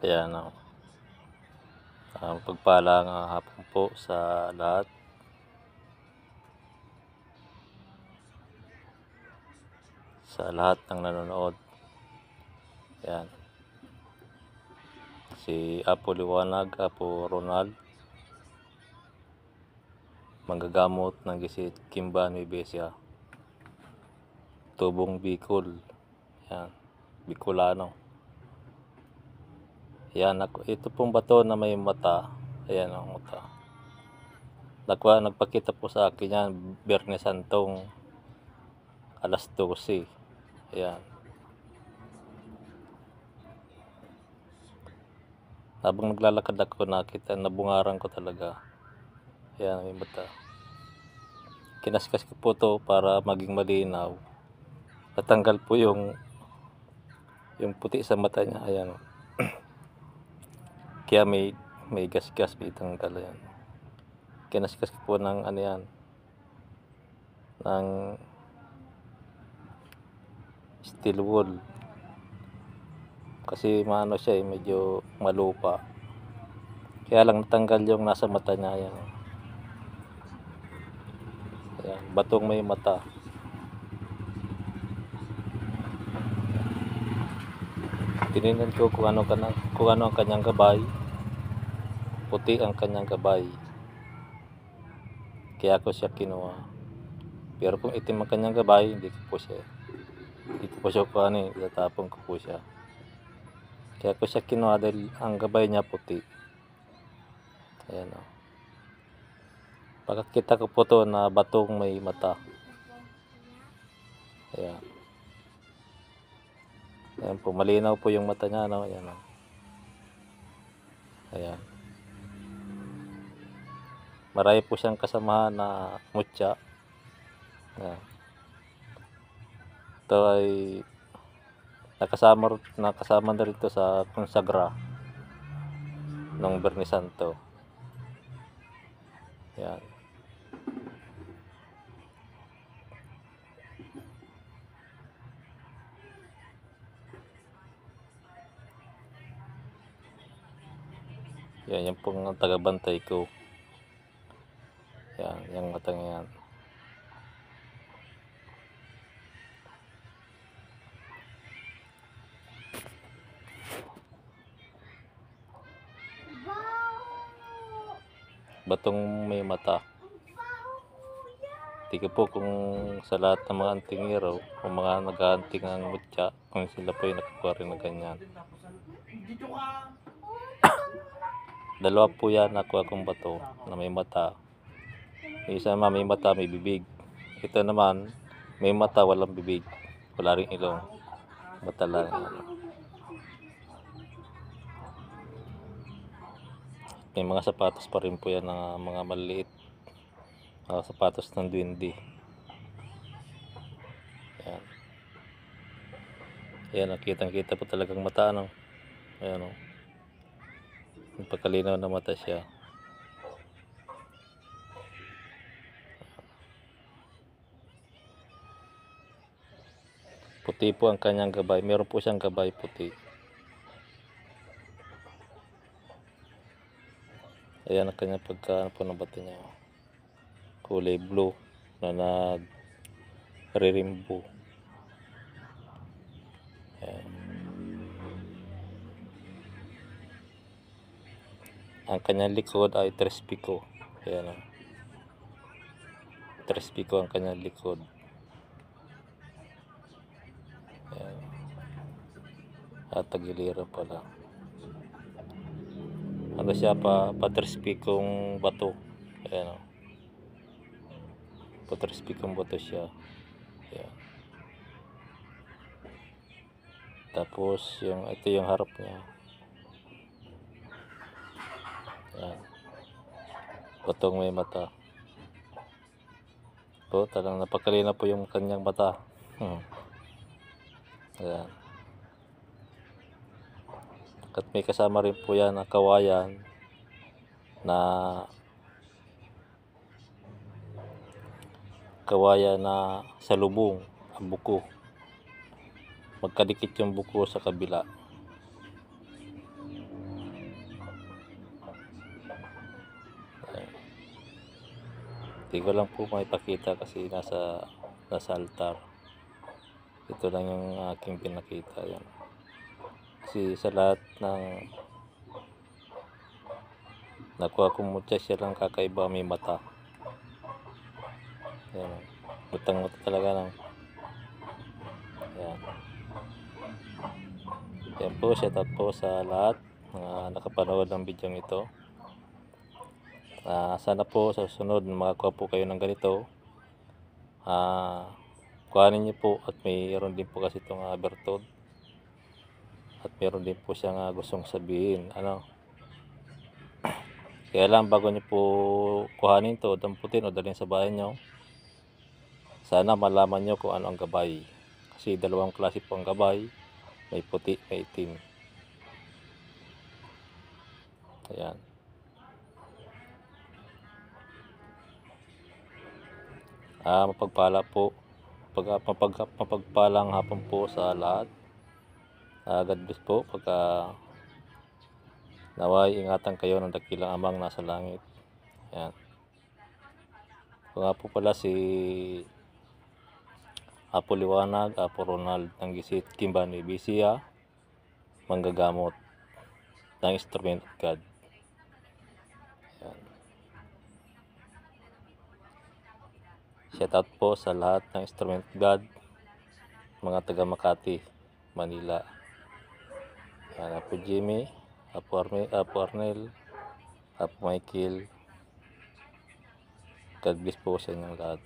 Ayan o. Pagpalang hapon po sa lahat. Sa lahat ng nanonood. Ayan. Si Apo Liwanag, Apo Ronald. Manggagamot ng Gisit Kimba Nuevesia. Tubong Bicol. Ayan. Bicolano. Ayan. Ito pong bato na may mata. Ayan ang mata. Nagpakita po sa akin yan Biyernes Santong alas 12. Ayan. Habang naglalakad ako, nakita, nabungaran ko talaga. Ayan, may mata. Kinaskas ko po to para maging malinaw. Natanggal po yung puti sa mata niya. Ayan. Kaya may gas-gas, may tanggal. Ayan. Kinaskas ko po ng ano yan, ng steel wool. Kasi maano siya medyo malupa. Kaya lang natanggal yung nasa mata niya. Ayan. Ayan, batong may mata. Tinignan ko kung ano ang kanyang gabay. Puti ang kanyang gabay. Kaya ako siya kinuha. Pero kung itim ang kanyang gabay, hindi ko po siya itatapon ko po siya. Kaya ako siya kinuha dahil ang gabay niya puti. Ayan o. Pagkakita ko po to na batong may mata. Ayan. Ayan po, malinaw po yung mata niya, no? Ayan o. Ayan. Marami po siyang kasamahan na mutya. Ayan. Ito ay nakasama na rito sa konsagra ng Biyernes Santo. Ayan. Yan yung pong tagabantay ko. Yan, yung matang yan. Batong may mata. Tingnan po kung sa lahat ng mga antingero, kung mga nag-aanting ng mutya, kung sila po yung nakakuha rin na ganyan. Dalawa po yan nakuha kong bato na may mata. Isa naman may mata, may bibig. Ito naman may mata, walang bibig, wala ring ilong, mata lang. May mga sapatos pa rin po yan na mga maliit, sapatos ng duwende. Ayan. Ayan, nakitang-kita po talagang mata, no? Ayan o. Pagkalinaw na mata siya. Puti po ang kanyang gabay. Meron po siyang gabay puti. Ayan ang kanyang pagkaan po ng bato niya. Kulay blue na nag-re-rainbow. Ayan. Ang kanyang likod ay 3 piko. Ayan o. 3 piko ang kanyang likod. Ayan. At tagiliran pala. Ano siya pa 3 pikong bato. Ayan o. Pa 3 pikong bato siya. Ayan. Tapos ito yung harap niya. Ayan. Batong may mata. Po, talagang napakalina po yung kanyang mata. Ayan. At may kasama rin po yan na kawayan na salubong ang buko. Magkadikit yung buko sa kabila. Hindi ko lang po maipakita kasi nasa altar. Ito lang yung aking pinakita. Yan. Kasi sa lahat ng nakuha kong mutya, siya lang kakaiba may mata. Yan. Butang-mata talaga ng. Yan. Yan po, shout out po sa lahat na nakapanood ng video ito. Sana po sa susunod makakuha po kayo ng ganito. Kuhanin niyo po at mayroon din po kasi itong bertod. At meron din po siyang gustong sabihin. Kaya lang bago niyo po kuhanin to, damputin o dalhin sa bahay niyo, sana malaman niyo kung ano ang gabay. Kasi dalawang klase po ang gabay. May puti, may itim. Ayan. Mapagpala po. Mapagpalang hapon po sa lahat. God bless po. Naway ingatan kayo ng dakilang amang nasa langit. Ayan. Ito nga po pala si Apo Liwanag, Apo Ronald ng Gisit, Kimbani, Bisia, manggagamot ng Instrument of God. Ayan. Shout out po sa lahat ng Instrument of God, mga taga Makati, Manila. Ayan, Apo Jimmy, Apo Arnel, Apo Michael. God bless po sa inyong lahat.